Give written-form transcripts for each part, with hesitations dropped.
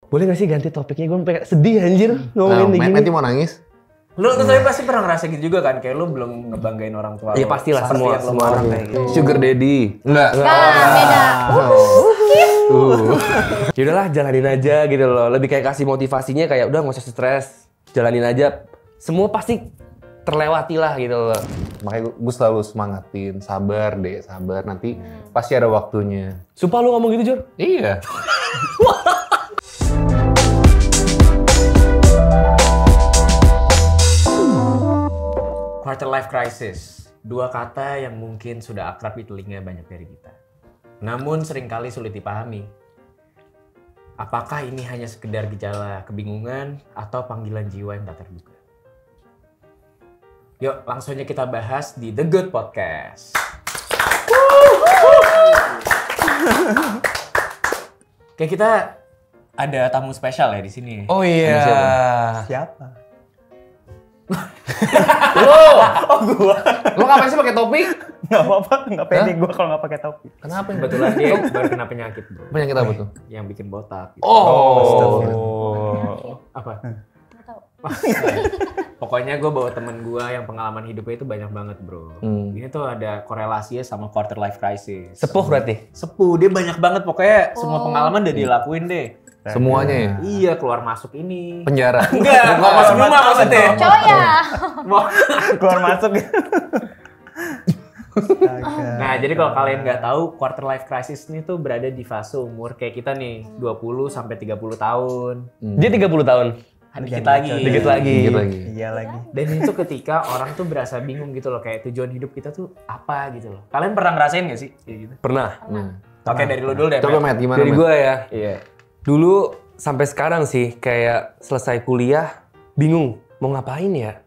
Boleh gak sih ganti topiknya? Gue pengen sedih anjir ngomongin kayak gini. Nanti mau nangis? Lu tapi pasti pernah ngerasa gitu juga kan? Kayak lu belum ngebanggain orang tua. Iya pastilah semua orang kayak gitu. Sugar daddy? Enggak. Beda. Ya udahlah jalanin aja gitu loh. Lebih kayak kasih motivasinya kayak udah gak usah stres. Jalanin aja. Semua pasti terlewati lah gitu loh. Makanya gue selalu semangatin, sabar deh, sabar. Nanti pasti ada waktunya. Sumpah lu ngomong gitu, Jor? Iya. Quarter life crisis. Dua kata yang mungkin sudah akrab di telinga banyak dari kita. Namun seringkali sulit dipahami. Apakah ini hanya sekedar gejala kebingungan atau panggilan jiwa yang tak terduga? Yuk, langsung aja kita bahas di The Good Podcast. Kayak kita ada tamu spesial ya di sini. Oh iya. Siapa? Lo ngapain sih pakai topi? Nggak apa-apa, nggak pede gue kalau nggak pakai topi. Kenapa? Kebetulan dia baru kena penyakit, bro. Penyakit apa tuh? Yang bikin botak. Gitu. Apa? Pokoknya gue bawa temen gue yang pengalaman hidupnya itu banyak banget, bro. Ini tuh ada korelasinya sama quarter life crisis. Sepuh berarti? Sepuh, dia banyak banget. Pokoknya semua pengalaman udah dilakuin deh. Semuanya ya? Iya, keluar masuk ini. Penjara? Enggak, mau masuk rumah maksudnya. Cowok ya. Keluar masuk. Nah, jadi kalau kalian nggak tahu, quarter life crisis ini tuh berada di fase umur kayak kita nih, 20 sampai 30 tahun. Dia 30 tahun? Dikit lagi. Dikit lagi. Iya lagi. Dan itu ketika orang tuh berasa bingung gitu loh, kayak tujuan hidup kita tuh apa gitu loh. Kalian pernah ngerasain nggak sih kayak gitu? Pernah. Oke, dari lu dulu deh. Coba Matt. Matt, gimana Dari Matt? gue ya. Iya. Dulu sampai sekarang sih kayak selesai kuliah bingung mau ngapain ya.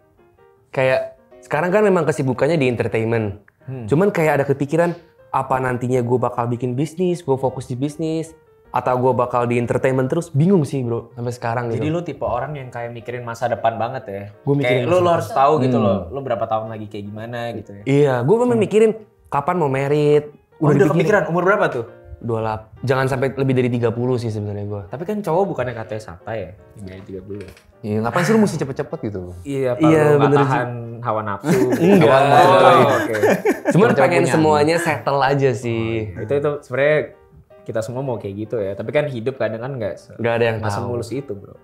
Kayak sekarang kan memang kesibukannya di entertainment. Cuman kayak ada kepikiran apa nantinya gue bakal bikin bisnis, gue fokus di bisnis, atau gue bakal di entertainment terus. Bingung sih bro sampai sekarang gitu. Jadi lu tipe orang yang kayak mikirin masa depan banget ya. Gua mikirin kayak lu masa harus tahu gitu loh. Lu berapa tahun lagi kayak gimana gitu ya. Iya, gue memang mikirin kapan mau merit. Udah kepikiran umur berapa tuh? 28. Jangan sampai lebih dari 30 sih sebenarnya gue. Tapi kan cowok bukannya katanya santai ya, dari 30. Iya, ngapain sih lu mesti cepet-cepet gitu? Iya, Iya, nggak bener tahan hawa nafsu. Enggak. Oke. Cuman Cepet-cepet pengen punya. semuanya settle aja sih. Itu sebenarnya kita semua mau kayak gitu ya. Tapi kan hidup kadang kan nggak Nggak ada yang tahu. semulus itu, bro.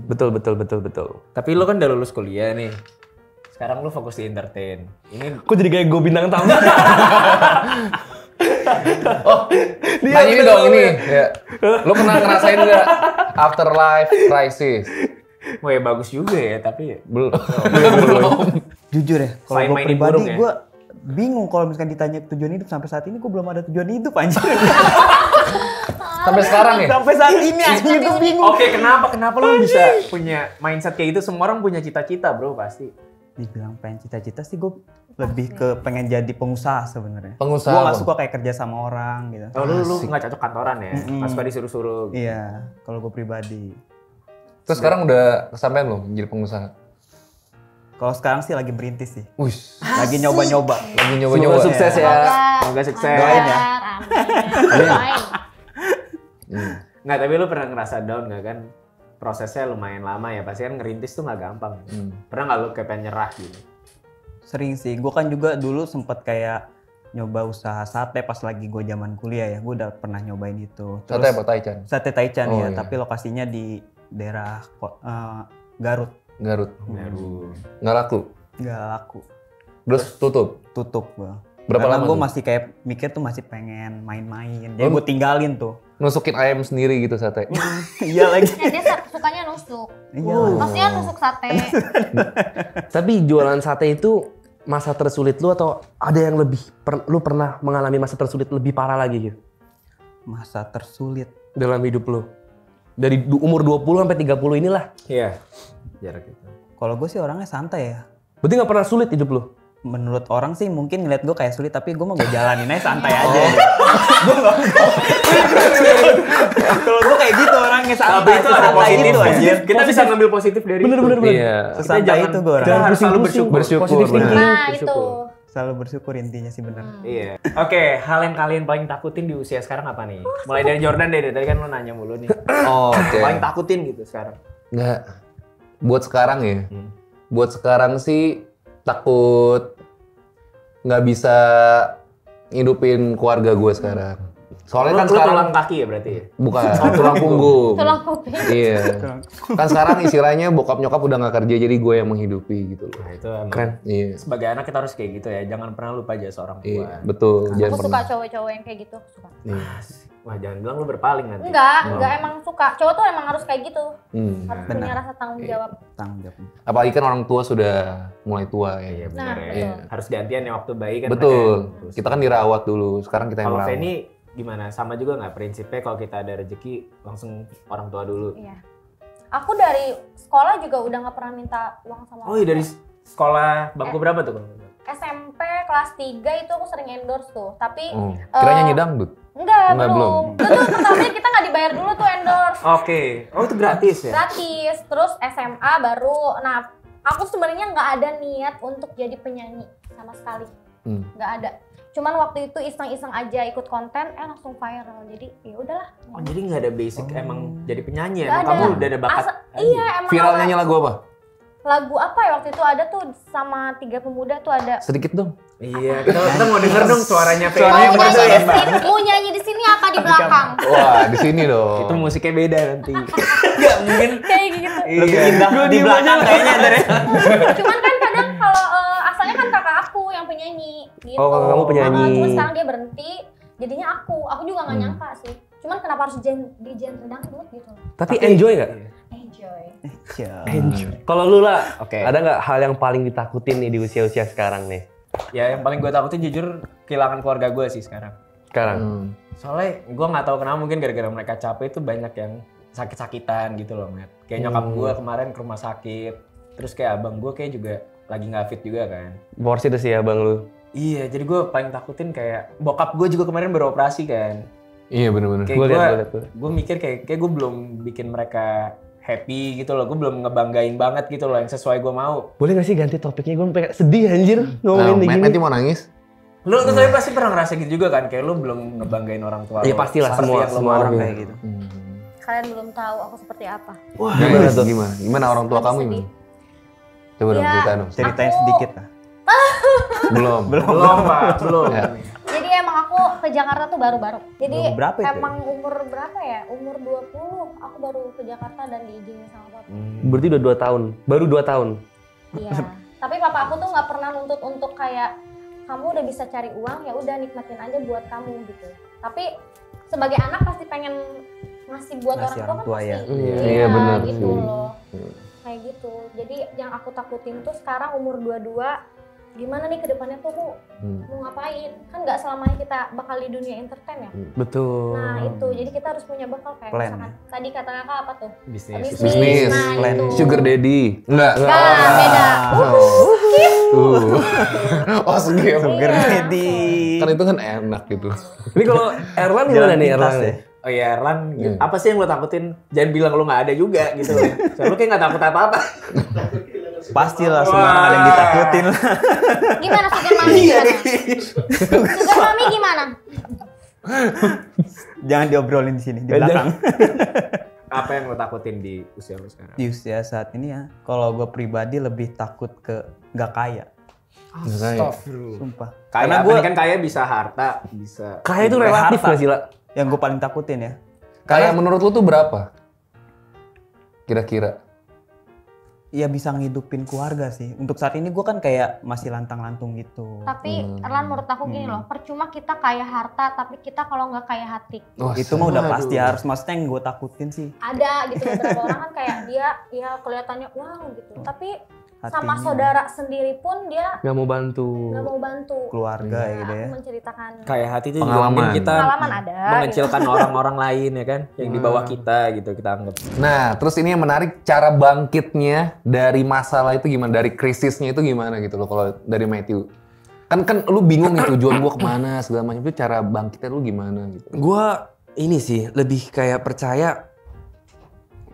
Betul. Tapi lu kan udah lulus kuliah nih. Sekarang lu fokus di entertain. Ini Kok jadi kayak gue bintang tamu? Tanya ini dong ini. Ya. Lu pernah ngerasain nggak afterlife crisis? wah ya bagus juga ya, tapi Belum. Jujur ya, kalau Selain gue mainin pribadi burung ya? gue bingung kalau misalkan ditanya tujuan hidup sampai saat ini gue belum ada tujuan hidup anjir. Sampai sekarang ya? Sampai saat ini anjir gue bingung. Oke, kenapa lu bisa punya mindset kayak gitu? Semua orang punya cita-cita, bro, pasti. Dibilang pengen cita-cita sih gue lebih ke pengen jadi pengusaha sebenarnya. Pengusaha Gue nggak apa? suka kayak kerja sama orang gitu. Oh, lu nggak cocok kantoran ya? Nggak suka disuruh-suruh. Iya, kalau gue pribadi. Terus sekarang udah kesampaian lo jadi pengusaha? Kalau sekarang sih lagi merintis sih. Wih, Lagi nyoba-nyoba. lagi nyoba-nyoba. Semoga sukses ya. Semoga sukses. Doain ya. Doain. Nggak, tapi lu pernah ngerasa down nggak kan? Prosesnya lumayan lama ya, pasti kan ngerintis tuh nggak gampang. Pernah nggak lu kayak pengen nyerah gitu? Sering sih. Gue kan juga dulu sempet kayak nyoba usaha sate pas lagi gue zaman kuliah ya. Gue udah pernah nyobain itu. Sate apa Taichan? Sate Taichan Oh, ya, iya. tapi lokasinya di daerah Garut. Garut. Aduh. Nggak laku. Nggak laku. Terus tutup. Tutup gue. Berapa Karena lama gue tuh? masih kayak mikir tuh masih pengen main-main. Jadi gue tinggalin tuh. Nusukin ayam sendiri gitu sate. Iya lagi. Ya, dia sukanya nusuk. Iya. Maksudnya nusuk sate. Tapi jualan sate itu masa tersulit lu atau ada yang lebih lu pernah mengalami masa tersulit lebih parah lagi gitu Masa tersulit. dalam hidup lu? Dari umur 20 sampai 30 inilah. Iya. Jarak itu. Kalau gue sih orangnya santai ya. Berarti nggak pernah sulit hidup lu? Menurut orang sih mungkin ngeliat gue kayak sulit, tapi gue mah gue jalanin aja santai aja. Gue nggak. Kalau gue kayak gitu orangnya santai. Tapi itu ada Sesantai positif, itu positif. anjir. Kita bisa ngambil positif dari Bener. Iya. Sesantai itu gue orangnya. Kita harus selalu bersyukur. Positive benar. thinking. Nah, itu. Bersyukur. Selalu bersyukur intinya sih bener. Iya. Oke, hal yang kalian paling takutin di usia sekarang apa nih? Mulai dari Jordan deh, tadi kan lo nanya mulu nih. Oh, oke. Paling takutin gitu sekarang. Nggak. Buat sekarang ya. Buat sekarang sih takut nggak bisa ngidupin keluarga gue sekarang. Soalnya kan Lu sekarang tulang kaki ya berarti ya? bukan tulang punggung. Tulang kuping. Iya. Kan sekarang istilahnya bokap nyokap udah nggak kerja jadi gue yang menghidupi gitu loh. Nah, itu emang Keren. Iya. sebagai anak kita harus kayak gitu ya. Jangan pernah lupa jasa orang tua. Iya, betul. Jangan Aku suka pernah. cowok-cowok yang kayak gitu. Suka. Iya. Wah, jangan bilang lu berpaling nanti. Enggak emang suka. Cowok tuh emang harus kayak gitu. Harus Benar. punya rasa tanggung jawab. Tanggung jawab. Apalagi kan orang tua sudah mulai tua Iya ya. benar Nah, ya. betul. Harus gantian ya waktu bayi kan. Betul. mereka yang ngurus. Kita kan dirawat dulu. Sekarang kita yang Kalau merawat. Feni gimana? Sama juga nggak prinsipnya kalau kita ada rezeki langsung orang tua dulu? Iya. Aku dari sekolah juga udah nggak pernah minta uang sama Oh iya, dari sekolah bangku berapa tuh? SMP kelas 3 itu aku sering endorse tuh. Tapi Oh. Kira nyanyi dangdut. enggak, Enggak, belum. Itu tuh pertamanya kita nggak dibayar dulu tuh endorse. Oke. Oh itu gratis ya? Gratis. Terus SMA baru. Nah, aku sebenarnya nggak ada niat untuk jadi penyanyi sama sekali. Nggak ada. Cuman waktu itu iseng-iseng aja ikut konten, langsung viral. Jadi ya udahlah. Oh jadi nggak ada basic emang jadi penyanyi ya? Nggak Emang kamu ada. udah ada bakat? Iya, emang Viral awal- nyanyi lagu apa? lagu apa ya waktu itu ada tuh sama 3 pemuda tuh ada. Sedikit dong. Iya, kita mau denger dong suaranya Feni. Mau nyanyi di penasaran banget. sini, mau nyanyi di sini apa di belakang? Wah, di sini dong. Itu musiknya beda nanti. Nggak mungkin. Kayak gitu. Lebih indah di belakang kayaknya dari. Cuman kan kadang kalau asalnya kan kakak aku yang penyanyi gitu. Oh, kakak kamu penyanyi. Cuman sekarang dia berhenti, jadinya aku juga nggak nyangka sih. Cuman kenapa harus di genre dangdut gitu? Tapi enjoy nggak? Enjoy. Enjoy. Kalau lu lah, Oke. ada nggak hal yang paling ditakutin nih di usia-usia sekarang nih? Ya yang paling gue takutin jujur kehilangan keluarga gue sih sekarang. Sekarang. Soalnya gue nggak tahu kenapa, mungkin gara-gara mereka capek itu banyak yang sakit-sakitan gitu loh, Matt. Kayak nyokap gue kemarin ke rumah sakit. Terus kayak abang gue kayak juga lagi nggak fit juga kan. Porsi itu sih ya bang lu. Iya, jadi gue paling takutin kayak bokap gue juga kemarin beroperasi kan. Iya bener-bener. Kayak Gua gue liat. gue mikir kayak gue belum bikin mereka happy gitu loh. Gue belum ngebanggain banget gitu loh yang sesuai gue mau. Boleh nggak sih ganti topiknya? Gue sampai sedih anjir ngomongin kayak gini. Nanti mau nangis? Lu tapi pasti pernah ngerasa gitu juga kan, kayak lu belum ngebanggain orang tua. Iya lu. pastilah, Seperti semua yang lu semua mau. orang kayak gitu. Kalian belum tahu aku seperti apa. Wah, Gimana gimana tuh? Gimana? Gimana orang tua kamu Sedih. gimana? Coba dong Ya. cerita dong. Ceritain Aku- sedikit lah. Belum. Belum, Pak, belum. Ya. Jadi emang aku ke Jakarta tuh baru-baru. Jadi Baru berapa itu? emang umur berapa ya? Umur 20 aku baru ke Jakarta dan diizinin sama papa. Berarti udah 2 tahun. Baru 2 tahun. Iya. Tapi papa aku tuh nggak pernah nuntut untuk kayak kamu udah bisa cari uang ya udah nikmatin aja buat kamu gitu. Tapi sebagai anak pasti pengen ngasih buat Ngasih orang tua orang tua, kan ya. pasti. Iya, benar gitu sih. loh. Kayak gitu. Jadi yang aku takutin tuh sekarang umur 22 gimana nih ke depannya tuh aku mau ngapain? Kan nggak selamanya kita bakal di dunia entertain ya. Betul. Nah itu, jadi kita harus punya bekal kayak Plan. misalkan tadi kata kakak apa tuh? Bisnis. Bisnis. Nah, Plan. itu. Sugar daddy. Enggak. Enggak, beda. Oh, segini. Sugar Iya. daddy. Kan itu kan enak gitu. Ini kalau Erlan gimana nih pintas Erlan? ya. Oh iya, Erlan, apa sih yang lo takutin? Jangan bilang lo nggak ada juga gitu loh. Soalnya lo kayak nggak takut apa-apa. Pastilah semua orang ada yang ditakutin lah. Gimana sugar mami gimana? Sugar mami gimana? Jangan diobrolin di sini di belakang. Apa yang lo takutin di usia lo sekarang? Di usia saat ini ya, kalau gue pribadi lebih takut ke nggak kaya. Astagfirullah. Sumpah. Kaya Karena apa gue nih kan kaya bisa harta, bisa. Kaya itu relatif Harta. nggak sih lah? yang gue paling takutin ya. Kayak menurut lu tuh berapa? Kira-kira. Ya bisa ngidupin keluarga sih. Untuk saat ini gue kan kayak masih lantang-lantung gitu. Tapi Erlan menurut aku gini loh, percuma kita kaya harta tapi kita kalau nggak kaya hati. Oh, Itu mah udah Waduh. pasti harus, maksudnya yang gue takutin sih Ada gitu beberapa orang kan kayak dia ya kelihatannya wow gitu. Tapi sama hatinya. saudara sendiri pun dia Nggak mau bantu. nggak mau bantu. Keluarga ya gitu ya. Aku menceritakan Kayak hati itu juga Pengalaman. mungkin kita pengalaman ada. mengecilkan orang-orang lain ya kan, yang di bawah kita gitu kita anggap. Nah, terus ini yang menarik, cara bangkitnya dari masalah itu gimana? Dari krisisnya itu gimana gitu loh kalau dari Matthew? Kan lu bingung nih tujuan gua kemana segala macam, itu cara bangkitnya lu gimana gitu? Gua ini sih lebih kayak percaya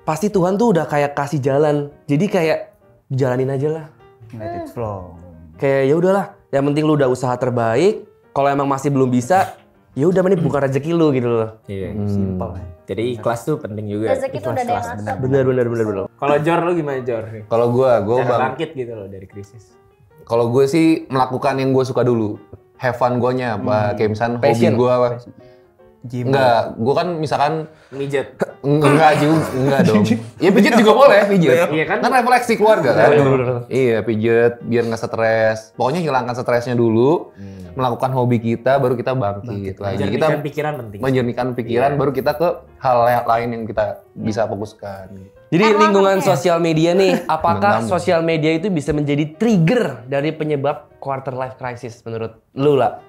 pasti Tuhan tuh udah kayak kasih jalan. Jadi kayak jalanin aja lah. Let it flow. Kayak ya udahlah, Yang penting lu udah usaha terbaik. Kalau emang masih belum bisa, ya udah mending bukan rezeki lu gitu loh. Iya. Simpel. Jadi ikhlas tuh penting juga. Rezeki tuh udah ada yang ngatur. Bener. Kalau Jor lu gimana Jor? Kalau gue Cara bangkit gitu loh dari krisis. Kalau gue sih melakukan yang gue suka dulu. Have fun gue-nya apa, kayak misalnya hobi Passion. gue apa. Gym. Enggak, gue kan misalkan Mijet. enggak juga, enggak dong. Ya pijet juga boleh, pijet. Iya kan? Kan refleksi keluarga kan. Bener. Iya, pijet biar nggak stres. Pokoknya hilangkan stresnya dulu. Melakukan hobi kita baru kita bangkit lagi. Kita Jernihkan pikiran penting. menjernihkan pikiran baru kita ke hal lain yang kita bisa fokuskan. Jadi Emang lingkungan ya? sosial media nih, apakah Benar. sosial media itu bisa menjadi trigger dari penyebab quarter life crisis menurut lu lah?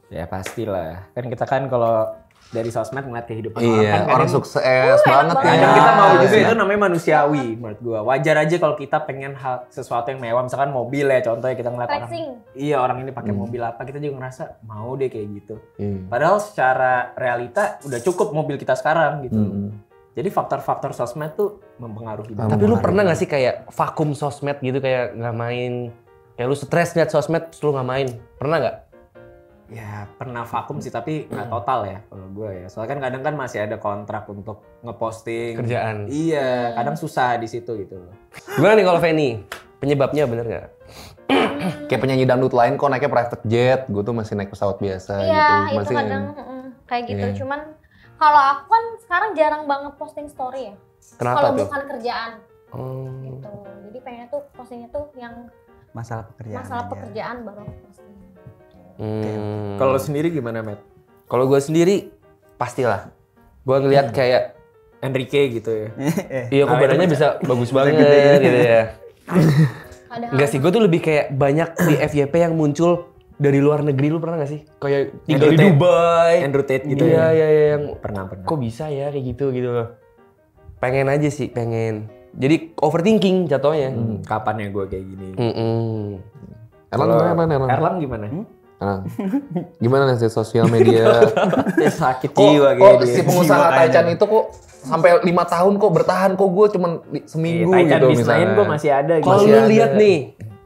Ya pastilah. Kan kita kan kalau dari sosmed ngeliat kehidupan Iya, kan orang kadang- sukses banget ya. Kadang kita mau juga Iya. itu namanya manusiawi menurut gua. Wajar aja kalau kita pengen sesuatu yang mewah, misalkan mobil ya contohnya kita ngeliat orang. Flexing. Iya, orang ini pakai mobil apa, kita juga ngerasa mau deh kayak gitu. Iya. Padahal secara realita udah cukup mobil kita sekarang gitu. Mm-mm. Jadi faktor-faktor sosmed tuh mempengaruhi banget. Tapi lu pernah gak sih kayak vakum sosmed gitu, kayak nggak main, kayak lu stres liat sosmed terus lu nggak main, pernah nggak? Ya pernah vakum sih tapi nggak total ya kalau gue ya. Soalnya kan kadang kan masih ada kontrak untuk ngeposting Kerjaan. Iya, kadang susah di situ gitu loh. Gimana nih kalau Feni? Penyebabnya bener nggak? Kayak penyanyi dangdut lain kok naiknya private jet, gue tuh masih naik pesawat biasa Iya, gitu. itu Masih kadang kayak gitu. Iya. Cuman kalau aku kan sekarang jarang banget posting story ya. Kenapa Kalau tuh? bukan kerjaan Oh. gitu. Jadi pengennya tuh postingnya tuh yang Masalah pekerjaan. masalah aja. pekerjaan baru aku posting. Kalau lu sendiri gimana, Matt? Kalau gue sendiri pastilah. Gue ngeliat kayak, Enrique gitu ya. iya kok badannya bisa bagus banget gitu ya. Padahal Enggak sih, gue tuh lebih kayak banyak di FYP yang muncul dari luar negeri. Lu pernah gak sih? Kayak tinggal di Andrew Tate. Dubai. Andrew Tate gitu Iya, ya. iya, yang Pernah. kok bisa ya kayak gitu loh. Pengen aja sih, pengen. Jadi overthinking jatuhnya. Kapan ya gue kayak gini? Erlang gimana? Erlang gimana? Erlang. Gimana sih sosial media? Sakit Kok, jiwa kok kayak si dia. pengusaha Taichan itu kok sampai 5 tahun kok bertahan, kok gue cuman seminggu Taichan gitu Business misalnya. gue masih ada gitu. Kalau Masih lu ada. lihat nih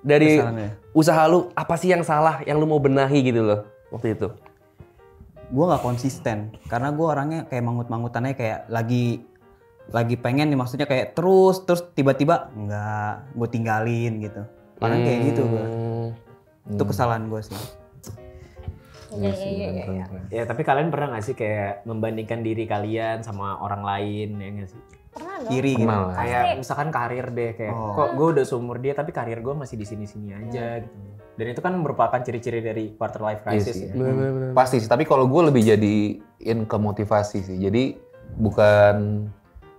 dari Kesalahannya. usaha lu, apa sih yang salah yang lu mau benahi gitu loh waktu itu? Gue nggak konsisten karena gue orangnya kayak mangut-mangutannya kayak lagi pengen nih, maksudnya kayak terus tiba-tiba nggak, gue tinggalin gitu. Orang kayak gitu gue. Itu kesalahan gue sih. Iya. Ya tapi kalian pernah gak sih kayak membandingkan diri kalian sama orang lain ya gak sih? Pernah dong. Iri gitu. Kenal lah. Kayak misalkan karir deh kayak kok gue udah seumur dia tapi karir gue masih di sini-sini aja gitu. Dan itu kan merupakan ciri-ciri dari quarter life crisis sih. ya. Pasti sih, tapi kalau gue lebih jadiin ke motivasi sih. Jadi bukan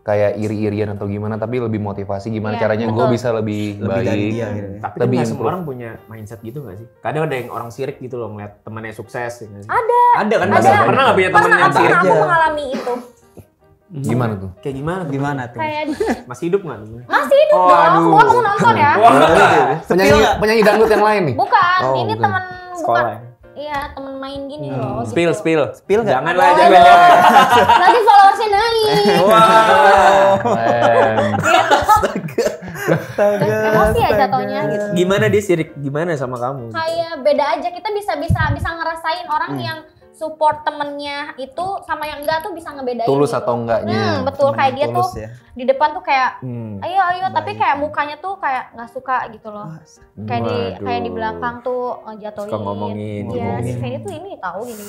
kayak iri-irian atau gimana, tapi lebih motivasi gimana Iya, caranya gue betul. bisa lebih Lebih dari baik. dia gitu ya. Tapi Lebih kan gak semua improve. orang punya mindset gitu gak sih? Kadang ada yang orang sirik gitu loh ngeliat temannya sukses ya gak sih? Ada. Ada kan? Ada. Pernah gak punya temen Pernah yang sirik? aku mengalami itu. Gimana tuh? Kayak gimana tuh? Gimana tuh? Kayak Masih hidup gak? masih hidup Oh, dong. aduh. Gua kamu nonton ya? Penyanyi dangdut yang lain nih? Bukan, Oh, ini bukan. teman Sekolah bukan. ya? Iya, teman main gini loh. Spill, gitu. spill. Spill nggak? Jangan lah, Oh, jangan. nanti followersnya naik. Keren. Emosi ya jatuhnya gitu. Gimana dia sirik? Gimana sama kamu? Kayak beda aja, kita bisa ngerasain orang yang support temennya itu sama yang enggak tuh bisa ngebedain. Tulus gitu. atau enggaknya. Betul, kayak dia Tulus tuh ya. di depan tuh kayak Hmm. ayo tapi kayak mukanya tuh kayak nggak suka gitu loh. Kayak Waduh. di belakang tuh jatuhin. Suka ngomongin. Iya, si Feni tuh ini tahu gini.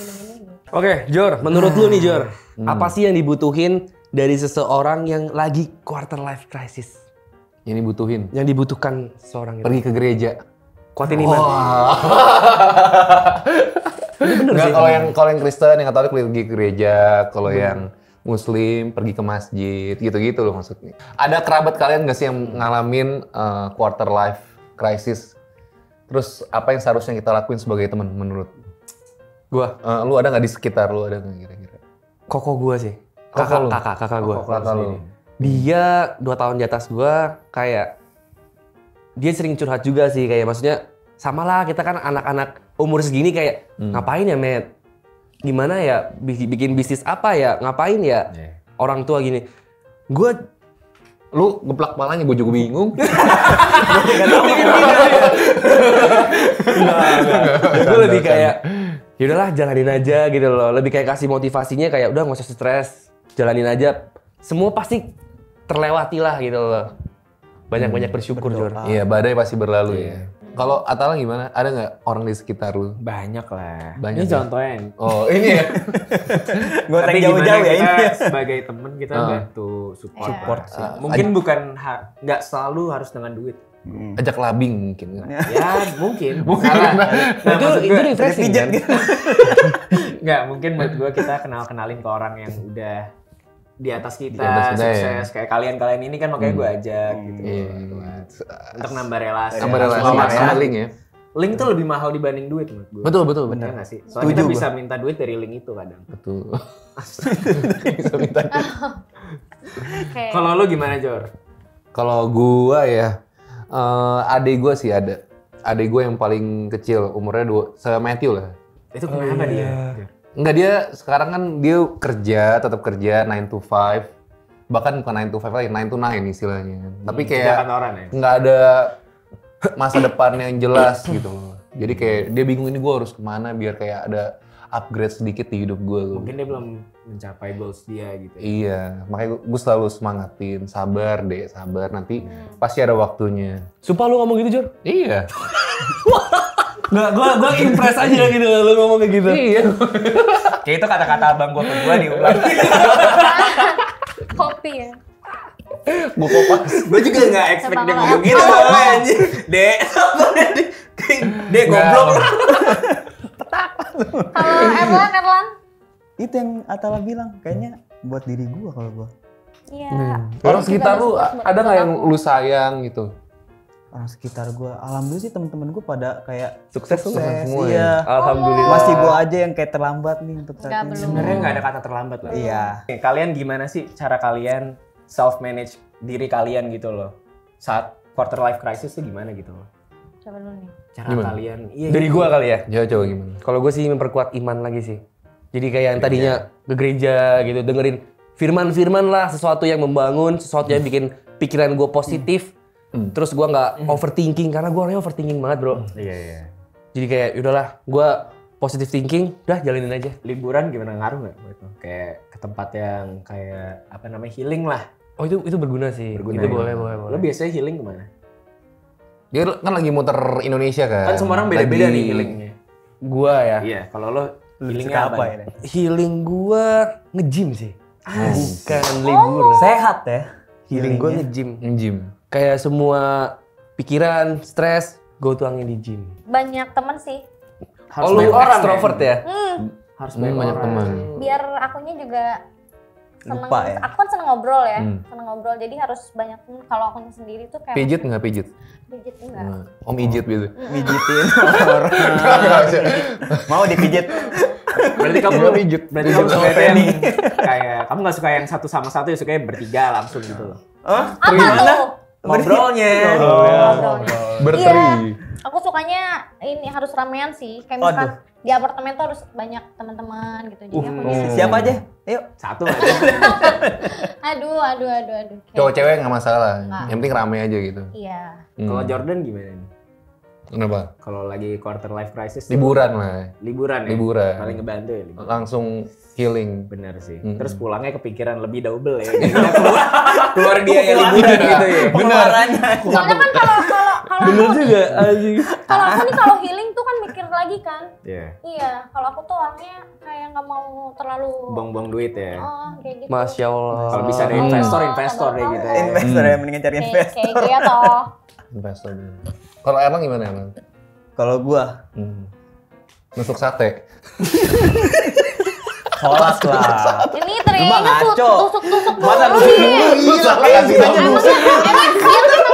Oke, Jor, menurut lu nih Jor, apa sih yang dibutuhin dari seseorang yang lagi quarter life crisis? Yang dibutuhin. Yang dibutuhkan seorang itu? Pergi ke gereja. Kuatin iman. Enggak, kalau yang Kristen, yang Katolik pergi ke gereja, kalau yang Muslim pergi ke masjid, gitu-gitu loh maksudnya. Ada kerabat kalian nggak sih yang ngalamin quarter life crisis? Terus apa yang seharusnya kita lakuin sebagai teman menurut? Gua, Lu ada nggak di sekitar lu, ada nggak kira-kira? koko gua sih. Koko lu? Kakak gua. Kakak lu. Dia 2 tahun di atas gua, kayak dia sering curhat juga sih, kayak maksudnya sama lah, kita kan anak-anak umur segini kayak ngapain ya, Matt? Gimana ya bikin bisnis apa ya? Ngapain ya? Orang tua gini. Gua Lu ngeplak palanya, gue juga bingung. Gue lebih kayak ya udahlah jalanin aja gitu loh. Lebih kayak kasih motivasinya kayak udah nggak usah stres, jalanin aja. Semua pasti terlewati lah gitu loh. Banyak-banyak bersyukur Jor. Iya, badai pasti berlalu ya. Kalau Atala gimana? Ada nggak orang di sekitar lu? Banyak lah. Banyak Ini ya? contohnya. Oh, ini ya. Gue Tapi jauh-jauh gimana ya ini. kita sebagai temen kita bantu support sih. Mungkin bukan nggak selalu harus dengan duit. Ajak labing mungkin. Ya mungkin. Salah. Nah, Itu refreshing kan? Nggak, mungkin buat gue kita kenalin ke orang yang udah di atas kita, Di atas kita, sukses. Kayak kalian ini kan makanya gue ajak gitu. Iya. Untuk nambah relasi. Tambah relasi Sama sama link ya. Link tuh lebih mahal dibanding duit menurut gue. Betul. Bener nggak sih? Soalnya kita bisa minta duit dari link itu kadang. Betul. Bisa minta. Oke. Kalau lu gimana Jor? Kalau gua ya, adik gua sih ada. Adik gua yang paling kecil, umurnya se-Matthew lah. Itu kenapa dia? Enggak, dia sekarang kan dia kerja, tetap kerja 9 to 5. Bahkan bukan 9 to 5 lagi, 9 to 9 istilahnya. Tapi kayak kantoran ya? nggak ada masa depan yang jelas gitu loh. Jadi kayak dia bingung ini gue harus kemana biar kayak ada upgrade sedikit di hidup gue. Mungkin dia belum mencapai goals dia gitu. Iya, makanya gue selalu semangatin, sabar deh, sabar. Nanti pasti ada waktunya. Sumpah lu ngomong gitu Jor? Iya. Nggak, gue impress aja gitu lu ngomong kayak gitu. Iya. Kayak itu kata-kata abang gua ke gua diulang. Kopi ya. Gue kopas. Gua juga nggak expect dia Abang ngomong abang. gitu soalnya anjing. Dek, Dek goblok. Kalau Erlan? Itu yang Atala bilang, kayaknya buat diri gua kalau gua. Iya. Orang Juga sekitar lu support buat ada nggak yang aku. lu sayang gitu? Orang sekitar gua, alhamdulillah sih teman-teman gua pada kayak Sukses semua iya. ya. Alhamdulillah. Masih gua aja yang kayak terlambat nih untuk Nggak, saat ini. belum. Sebenarnya nggak ada kata terlambat lah. Iya. Oke, kalian gimana sih cara kalian self manage diri kalian gitu loh saat quarter life crisis tuh gimana gitu loh? Coba dulu nih. Cara Gimana? kalian? Iya. Dari gitu. gua kali ya. Coba gimana? Kalau gue sih memperkuat iman lagi sih. Jadi kayak yang tadinya ke gereja gitu, dengerin firman-firman lah, sesuatu yang membangun, sesuatu yang bikin pikiran gue positif. Terus gue nggak overthinking, karena gue orangnya overthinking banget bro. Iya. Jadi kayak yaudahlah, gue positive thinking, udah jalanin aja. Liburan gimana ngaruh nggak buat lo? Kayak ke tempat yang kayak apa namanya healing lah. Oh itu berguna sih. Berguna Itu ya? boleh. Lo biasanya healing kemana? Dia kan lagi muter Indonesia kan. Kan semua orang beda-beda Lagi- nih healingnya. Gua ya. Iya. Kalau lo Lu healingnya suka apa? ya? nih? Healing gue nge-gym sih. Bukan liburan. Sehat ya. Healing gue healingnya. nge-gym. Gym. Kayak semua pikiran, stres, gue tuangin di gym. Banyak teman sih. Harus Oh lu banyak orang extrovert ya? Harus Banyak teman. Biar akunya juga seneng. Lupa ya? Aku kan seneng ngobrol ya. Seneng ngobrol. Jadi harus banyak temen. Kalau akunya sendiri tuh kayak Pijit nggak pijit? pijit enggak. Om ijit gitu. Mijitin orang. Mau dipijit. Berarti kamu Gua pijit. Berarti kamu suka itu yang kayak kamu nggak suka yang satu sama satu, ya suka yang bertiga langsung gitu loh. Apa tuh? Ngobrolnya. Ngobrolnya. Berteri. Iya. Aku sukanya ini harus ramean sih. Kayak misalkan di apartemen tuh harus banyak teman-teman gitu. Jadi aku Siapa aja? Ayo. Satu aja. aduh. Kayak- Cowok cewek nggak masalah. Nggak. Yang penting rame aja gitu. Iya. Kalau Jordan gimana nih? Kenapa? Kalau lagi quarter life crisis tuh Liburan lah. liburan ya? Liburan. Paling ngebantu ya liburan. Langsung healing. Bener sih. Mm-mm. Terus pulangnya kepikiran lebih double ya. Jadi keluar dia yang liburan gitu ya. Pengeluarannya. Soalnya kan kalau Bener juga, anjing. kalau aku nih kalau healing tuh kan mikir lagi kan. Iya. Iya, kalau aku tuh orangnya kayak nggak mau terlalu Buang-buang duit ya. oh, kayak gitu. Masya Allah. Kalau bisa ada Oh, investor deh gitu ya. Investor ya, mendingan cari kayak investor. kayak gitu ya toh. Investor. Kalau Erlang gimana Erlang? Kalau gua Nusuk sate. sholat lah. Ini Cuma teriaknya ngaco. tusuk-tusuk Masa dulu. nusuk Iya. dulu? Kasih aja nusuk.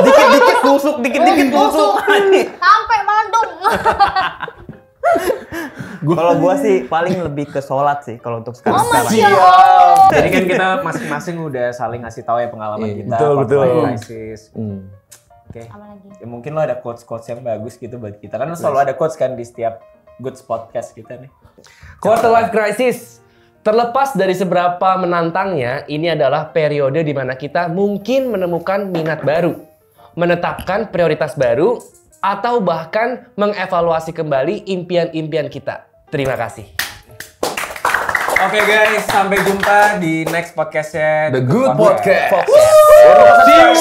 Dikit-dikit tusuk, dikit-dikit tusuk. Sampai meledung. Kalau gua sih paling lebih ke sholat sih kalau untuk Oh, sekarang. Masya Allah. Jadi kan kita masing-masing udah saling ngasih tahu ya pengalaman Iya, kita. betul, quarter life betul. crisis. Oke. Apa lagi? Ya mungkin lo ada quotes-quotes yang bagus gitu buat kita. Kan selalu ada quotes kan di setiap Goods Podcast kita nih. Quarter life crisis. Terlepas dari seberapa menantangnya, ini adalah periode di mana kita mungkin menemukan minat baru, menetapkan prioritas baru, atau bahkan mengevaluasi kembali impian-impian kita. Terima kasih. Oke guys, sampai jumpa di next podcastnya The Good Podcast. See you.